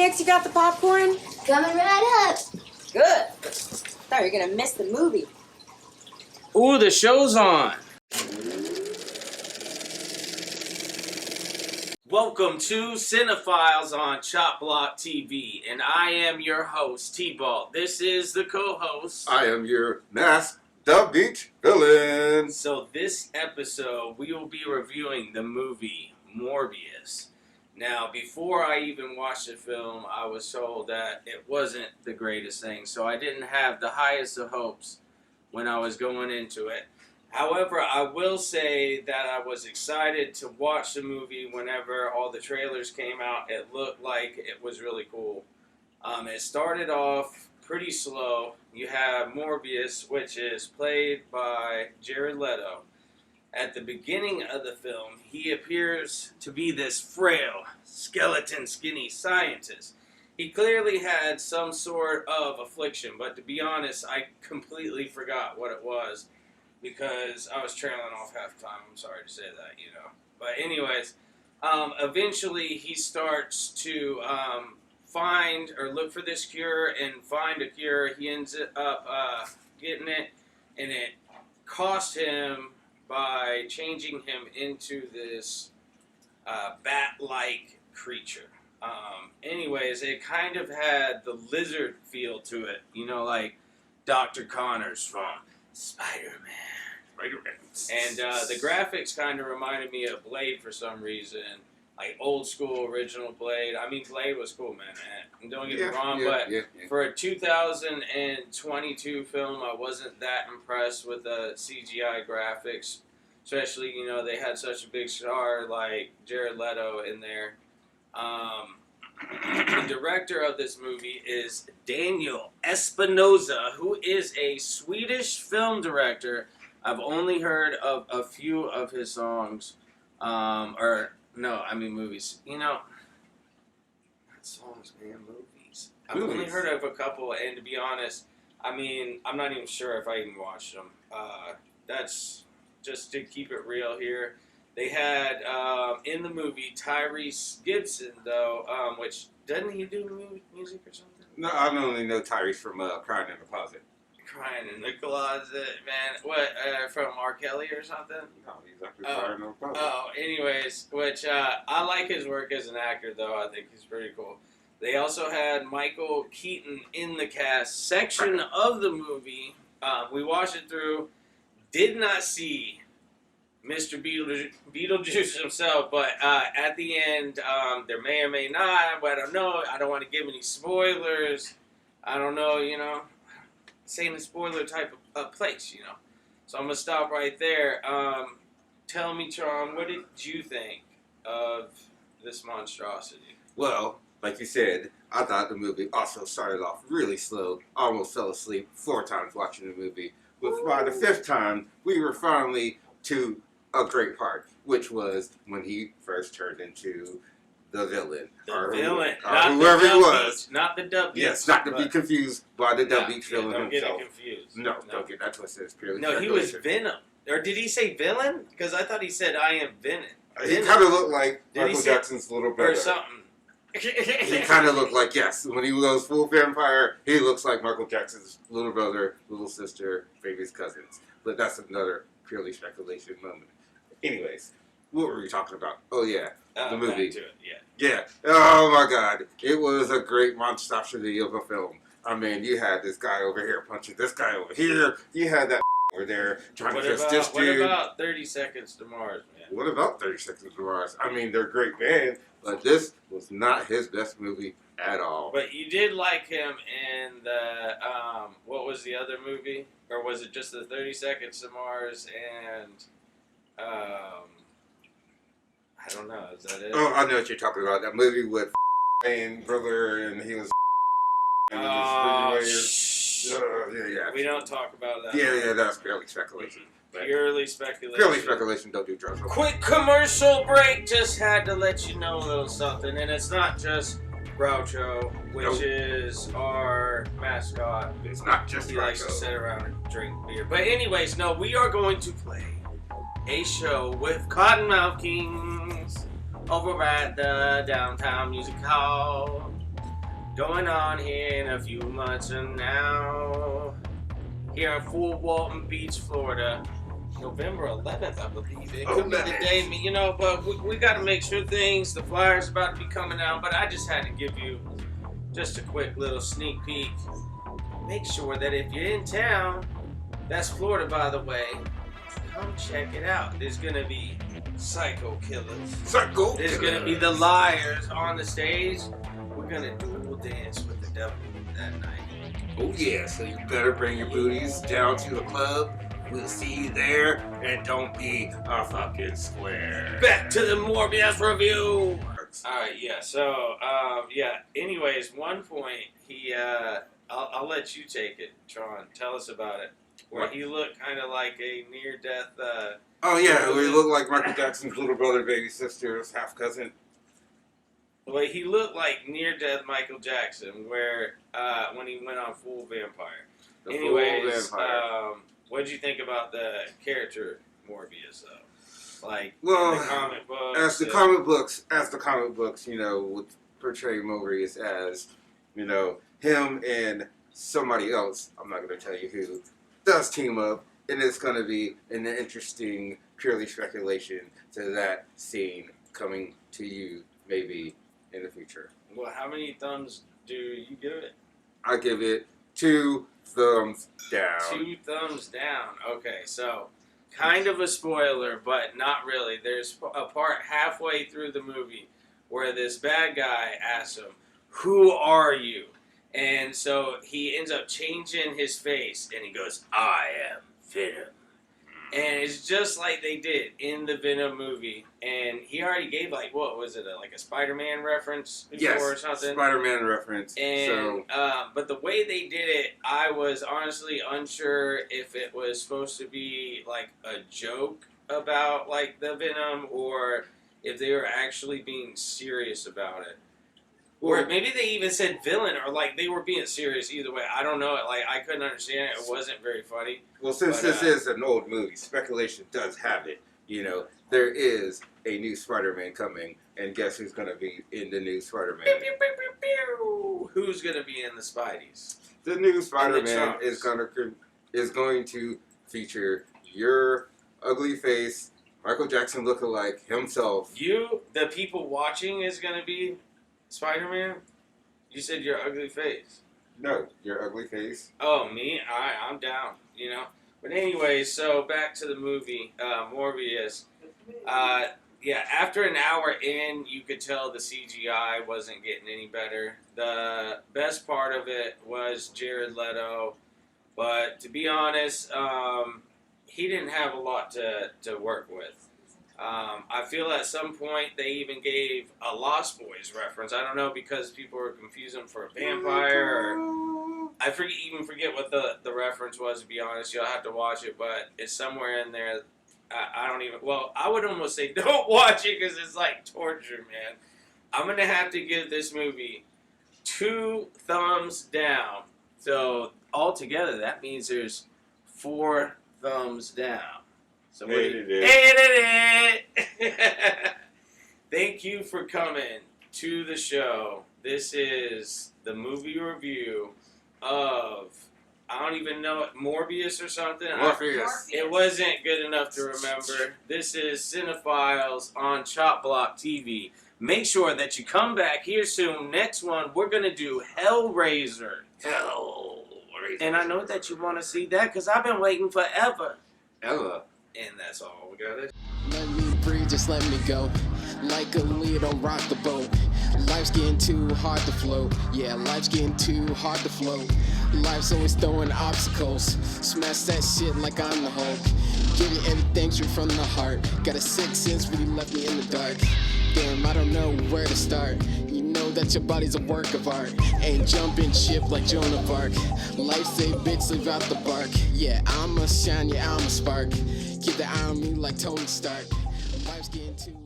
Pancakes, you got the popcorn? Coming right up. Good. Thought you were gonna miss the movie. Ooh, the show's on. Welcome to Cinephiles on Chop Block TV, and I am your host, T-Ball. This is the co-host. I am your masked beach villain. So this episode, we will be reviewing the movie Morbius. Now, before I even watched the film, I was told that it wasn't the greatest thing, so I didn't have the highest of hopes when I was going into it. However, I will say that I was excited to watch the movie whenever all the trailers came out. It looked like it was really cool. It started off pretty slow. You have Morbius, which is played by Jared Leto. At the beginning of the film, he appears to be this frail, skeleton, skinny scientist. He clearly had some sort of affliction, but to be honest, I completely forgot what it was because I was trailing off half the time. I'm sorry to say that, you know. But anyways, eventually he starts to find or look for this cure and find a cure. He ends up getting it, and it cost him by changing him into this bat-like creature. Anyways, it kind of had the lizard feel to it, you know, like Dr. Connors from Spider-Man. And the graphics kind of reminded me of Blade for some reason, like old school original Blade. I mean, Blade was cool, man. Don't get me wrong, but for a 2022 film, I wasn't that impressed with the CGI graphics. Especially, you know, they had such a big star like Jared Leto in there. The director of this movie is Daniel Espinosa, who is a Swedish film director. I've only heard of a few of his songs, movies. You know, not songs, man, movies. I've only heard of a couple, and to be honest, I mean, I'm not even sure if I even watched them. That's just to keep it real here. They had, in the movie, Tyrese Gibson, though, which, doesn't he do music or something? No, I only know Tyrese from Crying in the Closet. Crying in the Closet, man. What, from R. Kelly or something? No, he's actually Crying in the Closet. Oh, anyways, which, I like his work as an actor, though. I think he's pretty cool. They also had Michael Keaton in the cast section of the movie. We watched it through. Did not see Mr. Beetlejuice himself, but at the end, there may or may not, but I don't know. I don't want to give any spoilers. I don't know, you know. It's ain't a spoiler type of place, you know. So I'm going to stop right there. Tell me, Charm, what did you think of this monstrosity? Well, like you said, I thought the movie also started off really slow. I almost fell asleep 4 times watching the movie. But by the 5th time, we were finally to a great part, which was when he first turned into the villain. Whoever he was. Not the Dub Beach. Yes, not to be confused by the Dub Beach villain don't himself. Get it confused. No, don't get that twisted. It's purely No, he was Venom. Or did he say villain? Because I thought he said, I am Venom. He kind of looked like Michael Jackson's little brother. Or something. He kind of looked like, yes, when he goes full vampire, he looks like Michael Jackson's little brother, little sister, baby's cousins. But that's another purely speculation moment. Anyways, what were we talking about? Oh, yeah, the movie. Back to it, Yeah. Oh, my God. It was a great monstrosity of a film. I mean, you had this guy over here punching this guy over here. You had that over there trying to kiss this dude. What about 30 Seconds to Mars, man? What about 30 Seconds to Mars? I mean, they're great bands, but this was not his best movie at all. But you did like him in the, what was the other movie? Or was it just the 30 Seconds to Mars and, I don't know, is that it? Oh, I know what you're talking about. That movie with and brother, and he was... Yeah. We don't talk about that. Yeah, that's purely speculation. Purely speculation. Purely speculation, don't do drugs. Quick commercial break, just had to let you know a little something, and it's not just Groucho, which is our mascot. It's not just He Groucho. likes to sit around and drink beer. But anyways, no, we are going to play a show with Cottonmouth Kings over at the Downtown Music Hall. going on here in a few months from now. Here in Fort Walton Beach, Florida. November 11th, I believe. It could be the day, you know, but we got to make sure the flyers about to be coming out. But I just had to give you just a quick little sneak peek. Make sure that if you're in town, that's Florida, by the way, come check it out. There's going to be psycho killers. There's going to be the liars on the stage. We're going to dual dance with the devil that night. Oh yeah, so you better bring your booties down to the club. We'll see you there, and don't be a fucking square. Back to the Morbius review. Alright, yeah, so, anyways, one point, I'll let you take it, Tron. Tell us about it. Where he looked kind of like a near-death, Oh yeah, we look like Michael Jackson's little brother, baby sister's half cousin. Well, he looked like near-death Michael Jackson, where, when he went on full vampire. Anyways, what did you think about the character Morbius, though? Like, well, in the comic books? As the comic books, you know, would portray Morbius as, you know, him and somebody else, I'm not going to tell you who, does team up, and it's going to be an interesting, purely speculation to that scene coming to you, maybe, in the future. Well, how many thumbs do you give it? I give it 2 thumbs down. 2 thumbs down. Okay, so kind of a spoiler, but not really. There's a part halfway through the movie where this bad guy asks him, "Who are you?" And so he ends up changing his face, and he goes, "I am Venom." And it's just like they did in the Venom movie. And he already gave, like, what was it, like a Spider-Man reference before or something? Spider-Man reference. And, but the way they did it, I was honestly unsure if it was supposed to be, like, a joke about, like, the Venom, or if they were actually being serious about it. Or maybe they even said villain, or like they were being serious. Either way, I don't know. Like, I couldn't understand it. It wasn't very funny. Well, since this is an old movie, speculation does have it. You know, there is a new Spider-Man coming, and guess who's going to be in the new Spider-Man? Pew, pew, pew, pew, pew. Who's going to be in the Spideys? The new Spider-Man is going to feature your ugly face, Michael Jackson lookalike himself. You, the people watching, is going to be Spider-Man? You said your ugly face. No, your ugly face. Oh, me? I'm down, you know. But anyway, so back to the movie, Morbius. Yeah, after an hour in, you could tell the CGI wasn't getting any better. The best part of it was Jared Leto. But to be honest, he didn't have a lot to work with. I feel at some point they even gave a Lost Boys reference. I don't know, because people were confusing for a vampire. Or I even forget what the reference was, to be honest. You'll have to watch it, but it's somewhere in there. I don't even... Well, I would almost say don't watch it because it's like torture, man. I'm going to have to give this movie 2 thumbs down. So altogether, that means there's 4 thumbs down. So thank you for coming to the show. This is the movie review of, I don't even know it, Morbius or something. Morbius. It wasn't good enough to remember. This is Cinephiles on Chop Block TV. Make sure that you come back here soon. Next one, we're going to do Hellraiser. And I know that you want to see that because I've been waiting forever. Ella. And that's all we got. Let me breathe, just let me go. Like a lead, don't rock the boat. Life's getting too hard to float. Yeah, life's getting too hard to float. Life's always throwing obstacles. Smash that shit like I'm the Hulk. Give you everything straight from the heart. Got a 6th sense, really left me in the dark. Damn, I don't know where to start. You know that your body's a work of art. Ain't jumping ship like Joan of Arc. Life's a bitch, leave out the bark. Yeah, I'ma shine, yeah, I'ma spark. Keep the eye on me like Tony Stark. Life's getting too